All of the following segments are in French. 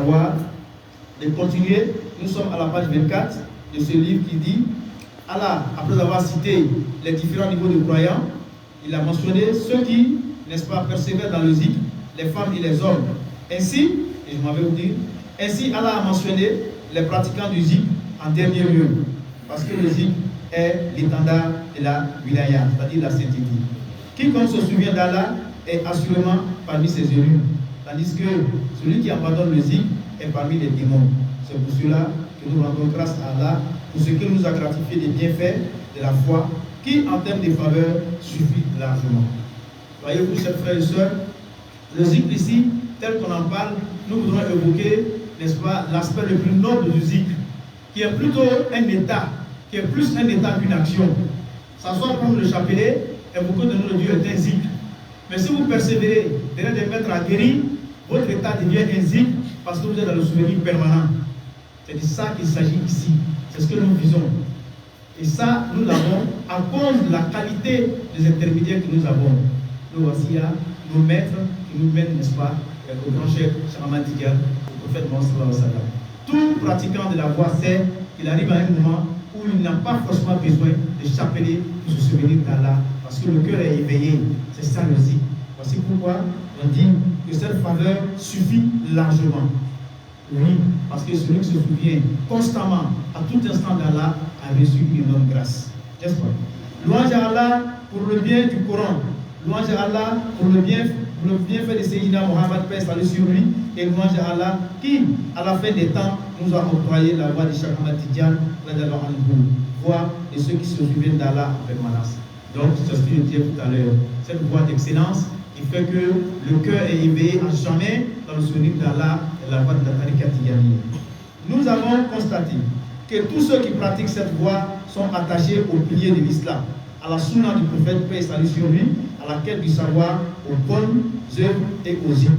savoir, de continuer. Nous sommes à la page 24 de ce livre qui dit Allah, après avoir cité les différents niveaux de croyants, il a mentionné ceux qui, n'est-ce pas, persévèrent dans le zikr, les femmes et les hommes. Ainsi, et je m'avais oublié, ainsi Allah a mentionné les pratiquants du zikr en dernier lieu, parce que le zikr est l'étendard de la wilaya, c'est-à-dire la sainteté. Quiconque se souvient d'Allah est assurément parmi ses élus, tandis que celui qui abandonne le zikr est parmi les démons. C'est pour cela que nous rendons grâce à Allah pour ce qu'il nous a gratifié des bienfaits de la foi, qui en termes de faveur suffit largement. Voyez-vous, chers frères et sœurs, le zikr ici, tel qu'on en parle, nous voudrons évoquer, n'est-ce pas, l'aspect le plus noble du zikr, qui est plutôt un état, qui est plus un état qu'une action. S'asseoir prendre le chapelet, évoquer de nous le Dieu est un zikr. Mais si vous persévérez derrière des maîtres aguerris, votre état devient un zikr parce que vous êtes dans le souvenir permanent. C'est de ça qu'il s'agit ici. C'est ce que nous visons. Et ça, nous l'avons à cause de la qualité des intermédiaires que nous avons. Nous voici à nos maîtres qui nous mènent, n'est-ce pas, au grand chef Ahmad Tidiane, au prophète Mohammed sallallahu alayhi wa sallam. Tout pratiquant de la voie sait qu'il arrive à un moment où il n'a pas forcément besoin de chapeler pour se souvenir d'Allah, parce que le cœur est éveillé. C'est ça le zikr. Voici pourquoi on dit que cette faveur suffit largement. Oui, parce que celui qui se souvient constamment, à tout instant d'Allah, a reçu une énorme grâce. N'est-ce pas? Louange à Allah pour le bien du Coran. Louange à Allah pour le bienfait de Sayyidina Mohammed, paix salut sur lui. Et louange à Allah qui, à la fin des temps, nous a octroyé la voie de Cheikh Ahmad Tidiane, voie de ceux qui se souviennent d'Allah en permanence. Donc, c'est ce que je disais tout à l'heure. Cette voie d'excellence qui fait que le cœur est éveillé à jamais dans le souvenir d'Allah et la voie de la tariqa Tidiane. Nous avons constaté que tous ceux qui pratiquent cette voie sont attachés aux piliers de l'islam, à la sunna du prophète, paix et salut sur lui, à la quête du savoir, aux bonnes œuvres et aux zikr.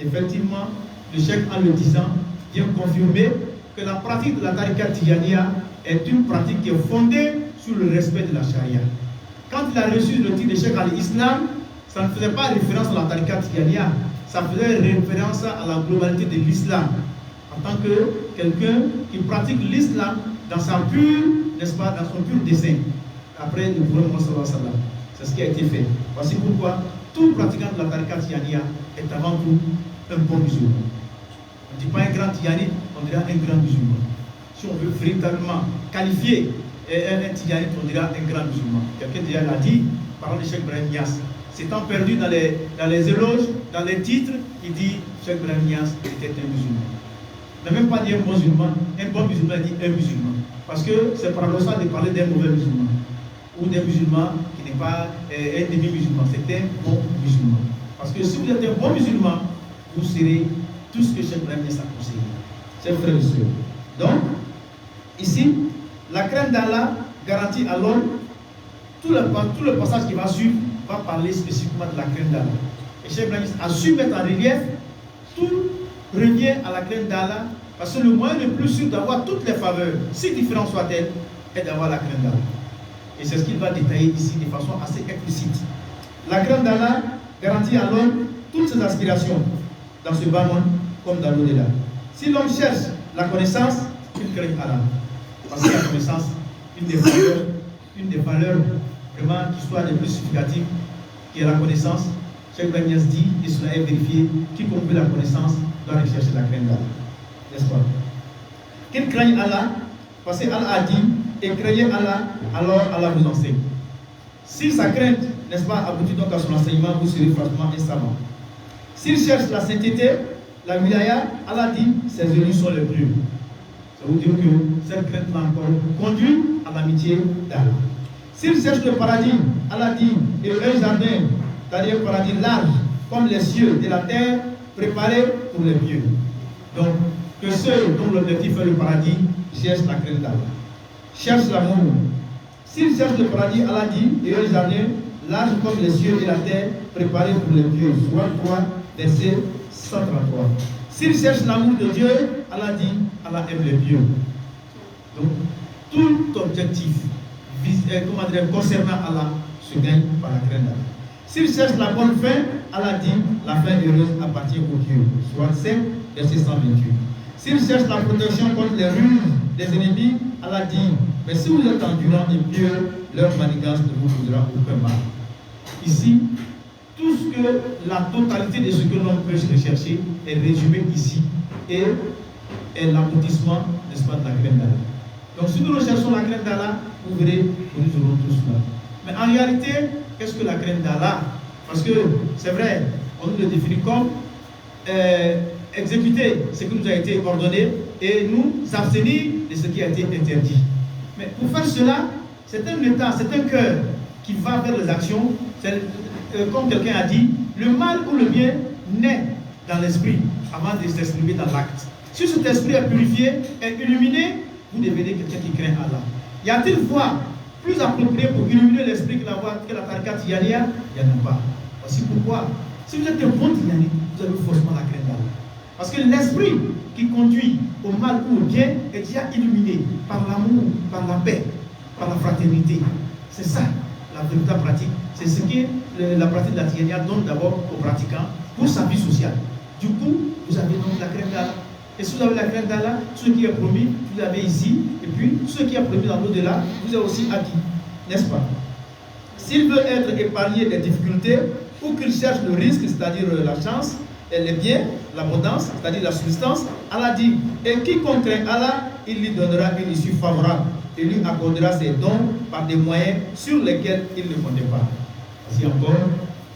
Effectivement, le cheikh en le disant vient confirmer que la pratique de la tariqa Tijaniya est une pratique qui est fondée sur le respect de la charia. Quand il a reçu le titre de cheikh al-Islam, ça ne faisait pas référence à la tariqa Tijaniya, ça faisait référence à la globalité de l'islam, en tant que quelqu'un qui pratique l'islam dans sa pure, n'est-ce pas, dans son pur dessein. Après le prophète Mohammed sallallahu alayhi wa sallam. C'est ce qui a été fait. Voici pourquoi tout pratiquant de la tariqa Tijaniya est avant tout un bon musulman. On ne dit pas un grand Tijani, on dira un grand musulman. Si on veut véritablement qualifier un Tijani, on dira un grand musulman. Quelqu'un déjà l'a dit, parlant de Cheikh Ibrahim Niass. S'étant perdu dans les éloges, dans les titres, il dit Cheikh Ibrahim Niass était un musulman. Il n'a même pas dit un bon musulman, il dit un musulman. Parce que c'est paradoxal de parler d'un mauvais musulman ou d'un musulman qui n'est pas un demi-musulman, c'est un bon musulman. Parce que si vous êtes un bon musulman, vous serez tout ce que Cheikh Ibrahim Niass a conseillé. Chers frères et sœurs. Donc, ici, la crainte d'Allah garantit à l'homme tout le passage qui va suivre va parler spécifiquement de la crainte d'Allah. Et Cheikh Ibrahim a su mettre en relief tout revient à la crainte d'Allah, parce que le moyen le plus sûr d'avoir toutes les faveurs, si différentes soient-elles, est d'avoir la crainte d'Allah. Et c'est ce qu'il va détailler ici de façon assez explicite. La crainte d'Allah garantit à l'homme toutes ses aspirations, dans ce bas monde comme dans l'au-delà. Si l'homme cherche la connaissance, il craint Allah. Parce que la connaissance, une des valeurs vraiment qui soit les plus significatives, qui est la connaissance. Cheikh Ibrahim Niass dit, et cela est vérifié, quiconque veut la connaissance doit rechercher la crainte d'Allah. N'est-ce pas? Qu'il craigne Allah, parce que Allah a dit, et craignez Allah, alors Allah vous enseigne. Si sa crainte, n'est-ce pas, aboutit donc à son enseignement, vous serez forcément un savant. S'il cherche la sainteté, la wilaya, Allah dit, ses élus sont les plus. Ça veut dire que cette crainte-là encore conduit à l'amitié d'Allah. S'il cherche le paradis, Allah dit, et un jardin, c'est-à-dire un paradis large, comme les cieux et la terre, préparés pour les pieux. Donc, que ceux dont l'objectif est le paradis cherchent la crainte d'Allah. Cherchent l'amour. S'ils cherchent le paradis, Allah dit, et un jardin large comme les cieux et la terre, préparés pour les pieux. Soit 3, verset 133. S'ils cherchent l'amour de Dieu, Allah dit, Allah aime les pieux. Donc, tout objectif concernant Allah se gagne par la crainte d'Allah. S'ils cherchent la bonne fin, Allah dit, la fin heureuse appartient aux dieux. Soit 5, verset 128. S'il cherche la protection contre les ruses des ennemis, Allah dit, mais si vous êtes endurant et pieux, leur manigance ne vous causera aucun mal. Ici, tout ce que la totalité de ce que l'on peut rechercher est résumé ici et est l'aboutissement, n'est-ce pas, de la crainte d'Allah. Donc si nous recherchons la crainte d'Allah, vous verrez que nous aurons tout cela. Mais en réalité, qu'est-ce que la crainte d'Allah? Parce que c'est vrai, on nous le définit comme exécuter ce qui nous a été ordonné et nous abstenir de ce qui a été interdit. Mais pour faire cela, c'est un état, c'est un cœur qui va vers les actions. Comme quelqu'un a dit, le mal ou le bien naît dans l'esprit avant de s'exprimer dans l'acte. Si cet esprit est purifié et illuminé, vous devenez quelqu'un qui craint Allah. Y a-t-il voie plus appropriée pour illuminer l'esprit que la tariqa Tijaniya? Il n'y en a pas. Voici pourquoi. Si vous êtes un bon Tijani, vous avez forcément la crainte d'Allah. Parce que l'esprit qui conduit au mal ou au bien est déjà illuminé par l'amour, par la paix, par la fraternité. C'est ça la véritable pratique. C'est ce que la pratique de la Tijaniya donne d'abord aux pratiquants pour sa vie sociale. Du coup, vous avez donc la crainte d'Allah. Et si vous avez la crainte d'Allah, ce qui est promis, vous l'avez ici. Et puis, ce qui est promis dans l'au-delà, vous avez aussi acquis. N'est-ce pas? S'il veut être épargné des difficultés ou qu'il cherche le risque, c'est-à-dire la chance, et les biens, l'abondance, c'est-à-dire la substance, Allah dit, et quiconque craint Allah, il lui donnera une issue favorable et lui accordera ses dons par des moyens sur lesquels il ne comptait pas. Voici encore,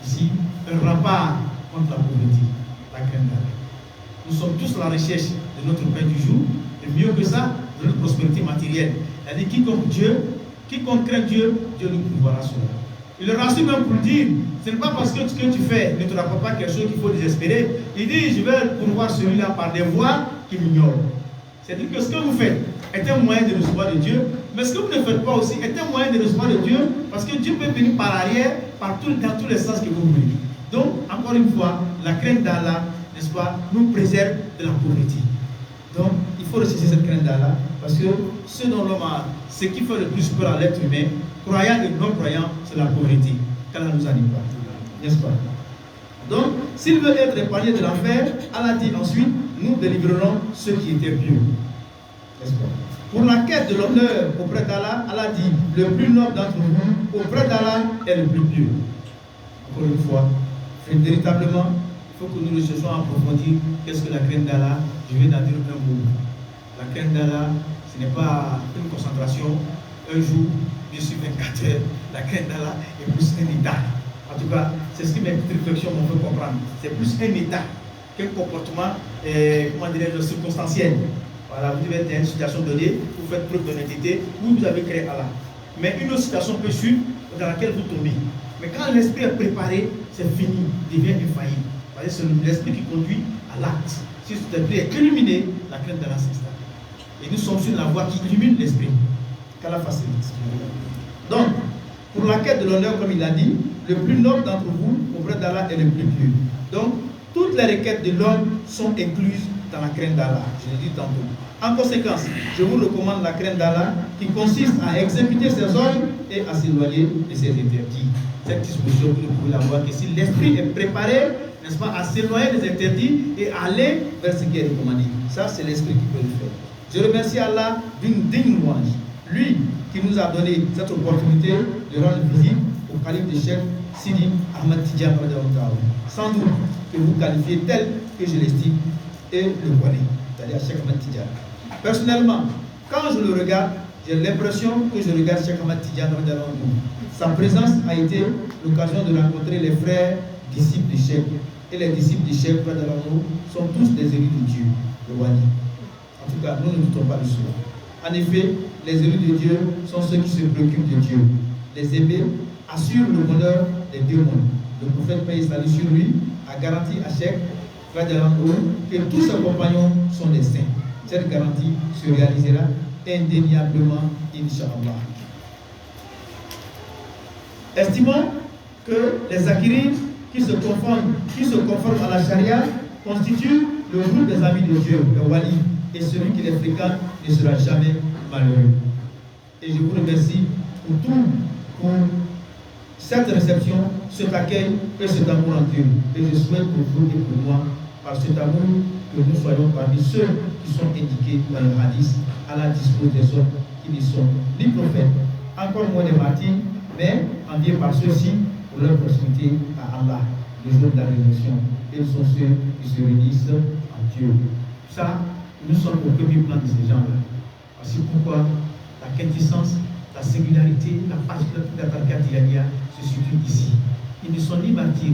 ici, un rempart contre la pauvreté, la crainte d'Allah. Nous sommes tous à la recherche de notre pain du jour, et mieux que ça, de notre prospérité matérielle. C'est-à-dire, quiconque craint Dieu, Dieu nous pourvoira cela. Il le rassure même pour dire, ce n'est pas parce que ce que tu fais ne te rapporte pas quelque chose qu'il faut désespérer. Il dit, je vais pourvoir celui-là par des voies qui m'ignorent. C'est-à-dire que ce que vous faites est un moyen de recevoir de Dieu, mais ce que vous ne faites pas aussi est un moyen de recevoir de Dieu, parce que Dieu peut venir par arrière, dans tous les sens que vous voulez. Donc, encore une fois, la crainte d'Allah, n'est-ce pas, nous préserve de la pauvreté. Donc, il faut rechercher cette crainte d'Allah, parce que ce dont l'homme a, ce qui fait le plus peur à l'être humain, croyant et non croyant, c'est la pauvreté, qu'Allah nous anime pas, n'est-ce pas? Donc, s'il veut être épargné de l'enfer, Allah dit ensuite, nous délivrerons ceux qui étaient pieux, n'est-ce pas? Pour la quête de l'honneur auprès d'Allah, Allah dit, le plus noble d'entre vous, auprès d'Allah, est le plus pieux. Encore une fois, véritablement, il faut que nous recherchions à approfondir qu'est-ce que la crainte d'Allah. Je vais d'en dire un mot. La crainte d'Allah, ce n'est pas une concentration, un jour, je suis 24 heures. La crainte d'Allah est plus un état. En tout cas, c'est ce que mes petites réflexions m'ont fait comprendre. C'est plus un état qu'un comportement, comment dirais-je, circonstanciel. Voilà, vous devez être dans une situation donnée, vous faites preuve d'honnêteté, vous avez créé Allah. Mais une autre situation peut suivre dans laquelle vous tombez. Mais quand l'esprit est préparé, c'est fini, il devient infaillible. C'est l'esprit qui conduit à l'acte. Si cet esprit est illuminé, la crainte d'Allah s'installe. Et nous sommes sur la voie qui illumine l'esprit. Qu'Allah facilite. Donc, pour la quête de l'honneur, comme il a dit, le plus noble d'entre vous, auprès d'Allah, est le plus pieux. Donc, toutes les requêtes de l'homme sont incluses dans la crainte d'Allah. Je l'ai dit tantôt. En conséquence, je vous recommande la crainte d'Allah qui consiste à exécuter ses ordres et à s'éloigner de ses interdits. Cette disposition, vous pouvez la voir que si l'esprit est préparé, n'est-ce pas, à s'éloigner des interdits et aller vers ce qui est recommandé. Ça, c'est l'esprit qui peut le faire. Je remercie Allah d'une digne louange. Lui qui nous a donné cette opportunité de rendre visite au calife de Cheikh Sidi Ahmad Tidjane, sans doute que vous qualifiez tel que je l'estime et le connais, c'est-à-dire Cheikh Ahmad Tidjane. Personnellement, quand je le regarde, j'ai l'impression que je regarde Cheikh Ahmad Tidjane. Sa présence a été l'occasion de rencontrer les frères disciples du Cheikh. Et les disciples du Cheikh sont tous des élus de Dieu, le Wali. En tout cas, nous ne doutons pas de cela. En effet, les élus de Dieu sont ceux qui se préoccupent de Dieu. Les aimés assurent le bonheur des deux mondes. Le prophète paix et salut sur lui a garanti à Cheikh que tous ses compagnons sont des saints. Cette garantie se réalisera indéniablement, Inch'Allah. Estimons que les Zakirines qui se conforment à la charia constituent le groupe des amis de Dieu, le Wali, et celui qui les fréquente ne sera jamais malheureux. Et je vous remercie pour cette réception, cet accueil et cet amour en Dieu. Et je souhaite pour vous et pour moi, par cet amour, que nous soyons parmi ceux qui sont indiqués dans le hadith. Allah dispose des hommes qui ne sont ni prophètes, encore moins des martyrs, mais enviés par ceux-ci pour leur proximité à Allah, le jour de la résurrection. Ils sont ceux qui se réunissent en Dieu. Ça, nous sommes au premier plan de ces gens-là. C'est pourquoi la quintessence, la singularité, la particularité de la Tariqa Tijaniya se situe ici. Ils ne sont ni martyrs,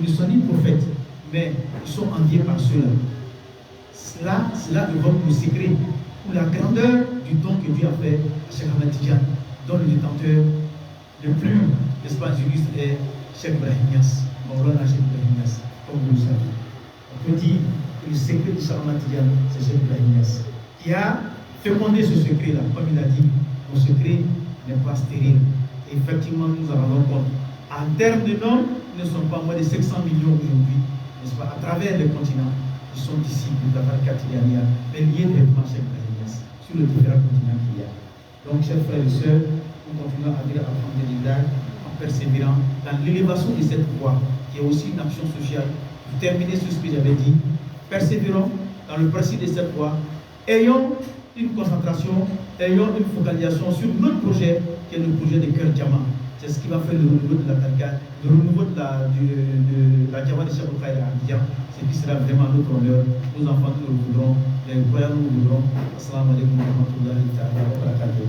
ils ne sont ni prophètes, mais ils sont enviés par ceux-là. Cela évoque le secret ou la grandeur du don que Dieu a fait à Cheikh Ahmed Tidiane, dont le détenteur le plus, n'est-ce pas, juriste est Cheikh Ibrahim Niass, Maulana Cheikh Ibrahim Niass, comme vous le savez. On peut dire que le secret de Cheikh Ahmed Tidiane, c'est Cheikh Ibrahim Niass, qui a fécondé ce secret-là. Comme il a dit, mon secret n'est pas stérile. Et effectivement, nous en rendons compte. En termes de nombre, nous ne sommes pas moins de 500 millions aujourd'hui, n'est-ce pas, à travers les continents, qui sont disciples de la Tariqa Tijaniya, mais liés directement à Cheikh Ibrahim Niass, sur les différents continents qu'il y a. Donc, chers frères et sœurs, nous continuons à dire alhamdulillah en persévérant dans l'élévation de cette voie, qui est aussi une action sociale. Pour terminer sur ce que j'avais dit, persévérons dans le principe de cette voie, ayons une concentration, ayons une focalisation sur notre projet, qui est le projet de Cœur Diamant. C'est ce qui va faire le renouveau de la Tariqa, le renouveau de la Diamant de Cheikh Abdel Abidjan, ce qui sera vraiment notre honneur. Nos enfants nous le voudrons, les croyants nous le voudrons. Assalamu alaikum wa rahmatullahi wa barakatuh.